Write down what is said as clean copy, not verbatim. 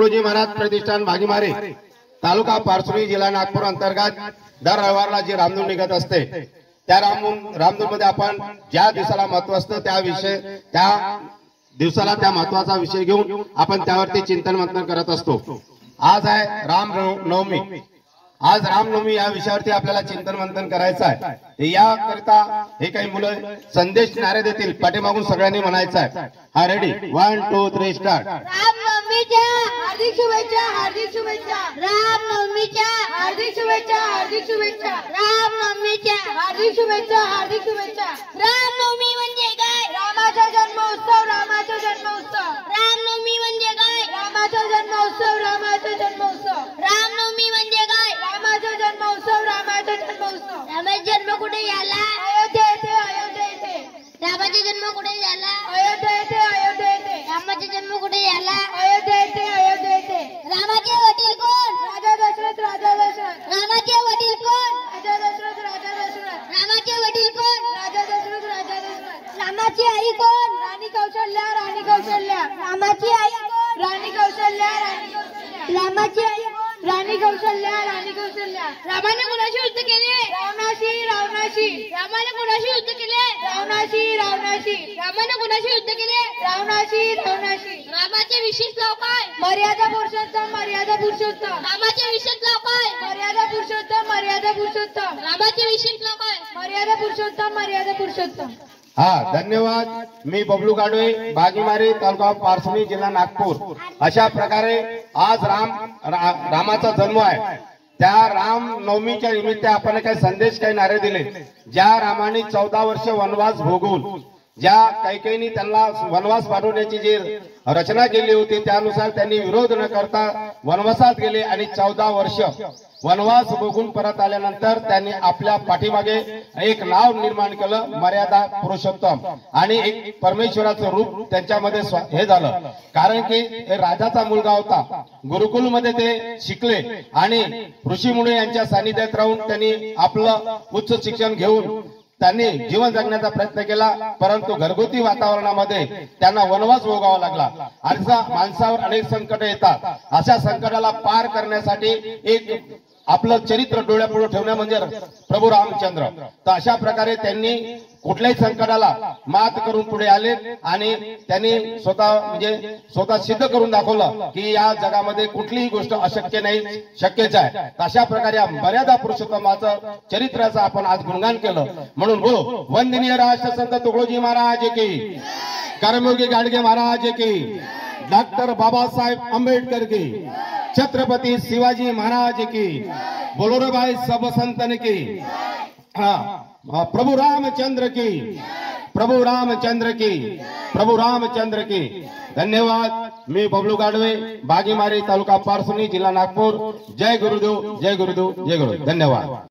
तुकडोजी महाराज प्रतिष्ठान भागीमारे तालुका पारसुरी जिल्हा नागपूर अंतर्गत दर रविवारला जी रामधून निघत असते त्या रामधून मध्ये आपण ज्या दिवसाला महत्व असतं त्या दिवसाला त्या महत्वाचा विषय घेऊन आपण त्यावरती चिंतन मंथन करत असतो। आज आहे रामनवमी। आज रामनवमी या विषयावरती आपल्याला चिंतन मंथन करायचं आहे। याकरिता हे काही मुलं संदेश नारे देतील, पाठीमागून सगळ्यांनी म्हणायचं आहे। हा रेडी 1 2 3 स्टार्ट। रामनवमीच्या हार्दिक शुभेच्छा, हार्दिक शुभेच्छा। रामनवमीच्या हार्दिक शुभेच्छा, हार्दिक शुभेच्छा। रामनवमीच्या हार्दिक शुभेच्छा, हार्दिक शुभेच्छा। रामनवमी म्हणजे काय? रामाचा जन्मोत्सव, रामाचा जन्मोत्सव। रामनवमी म्हणजे काय? रामाचा जन्मोत्सव, रामाचा जन्मोत्सव। रामनवमी म्हणजे काय? रामाचा जन्मोत्सव, रामाचा जन्मोत्सव। रामाचा जन्म कुठे झाला? अयोध्या येथे, अयोध्या येथे। रामाचा जन्म कुठे झाला? अयोध्या येथे, अयोध्या येथे। रामाचा जन्म कुठे झाला? अयोध्या येथे, अयोध्या येथे। रामाचे वडील कोण? राजा दशरथ, राजा दशरथ। रामाचे वडील कोण? राजा दशरथ, राजा दशरथ। रामाचे वडील कोण? राजा दशरथ, राजा दशरथ। रामाची आई कोण? राणी कौशल्या, राणी कौशल्या। रामाची आई कोण? राणी कौशल्या, राणी कौशल्या। रामाची आई कोण? राणी कौशल्या, राणी कौशल्या। रामाने कोणाशी युद्ध केले? रावणाशी, रावणाशी। रामाने कोणाशी युद्ध केले? रावणाशी, रावणाशी। रामाने कोणाशी युद्ध केले? रावणाशी, रावणाशी। रामाचे विशेष नाव काय? मर्यादा पुरुषोत्तम, मर्यादा पुरुषोत्तम। रामाचे विशेष नाव काय? मर्यादा पुरुषोत्तम, मर्यादा पुरुषोत्तम। रामाचे विशेष नाव काय? मर्यादा पुरुषोत्तम, मर्यादा पुरुषोत्तम। हा, धन्यवाद। मी बबलू गाडवे, भागीमारी, तालुका पारसुरी, जिल्हा नागपूर। अशा प्रकारे आज रामाचा जन्म आहे। त्या रामनवमीच्या निमित्त आपण काही संदेश, काही नारे दिले। ज्या रामाने 14 वर्ष वनवास भोगून ज्या कैकेयीने त्यांना वनवास पाठवण्याची जी रचना केली होती त्यानुसार त्यांनी विरोध न करता वनवासात गेले आणि 14 वर्ष वनवास भोगून परत आल्यानंतर त्यांनी आपल्या पाठीमागे एक नाव निर्माण केलं, मर्यादा पुरुषोत्तम। आणि एक परमेश्वराचं रूप त्यांच्यामध्ये हे झालं, कारण की राजाचा मुलगा होता। गुरुकुलमध्ये ते शिकले आणि ऋषीमुनी यांच्या सानिध्यात राहून त्यांनी आपलं उच्च शिक्षण घेऊन त्यांनी जीवन जगण्याचा प्रयत्न केला, परंतु घरगुती वातावरणामध्ये त्यांना वनवास भोगावा लागला। माणसावर अनेक संकट येतात। अशा संकटाला पार करण्यासाठी एक आपलं चरित्र डोळ्यापुढे ठेवणं म्हणजे प्रभू रामचंद्र। तर अशा प्रकारे त्यांनी कुठल्याही संकटाला मात करून पुढे आले आणि त्यांनी स्वतः सिद्ध करून दाखवलं की या जगामध्ये कुठलीही गोष्ट अशक्य नाही, शक्यच आहे। अशा प्रकारे या मर्यादा पुरुषोत्तमाचं चरित्राचं आपण आज गुणगान केलं। म्हणून बोलो वंदनीय राष्ट्रसंत तुकडोजी महाराज की, कर्मयोगी गाडगे महाराज की, डॉक्टर बाबासाहेब आंबेडकर की, छत्रपति शिवाजी महाराज की, बोलो रे भाई सब संतन की, प्रभु रामचंद्र की, प्रभु रामचंद्र की, प्रभु रामचंद्र की। धन्यवाद। मी बबलू गाडवे, भागीमारी, तालुका पारसुरी, जिल्हा नागपूर। जय गुरुदेव, जय गुरुदेव, जय गुरुदेव। धन्यवाद।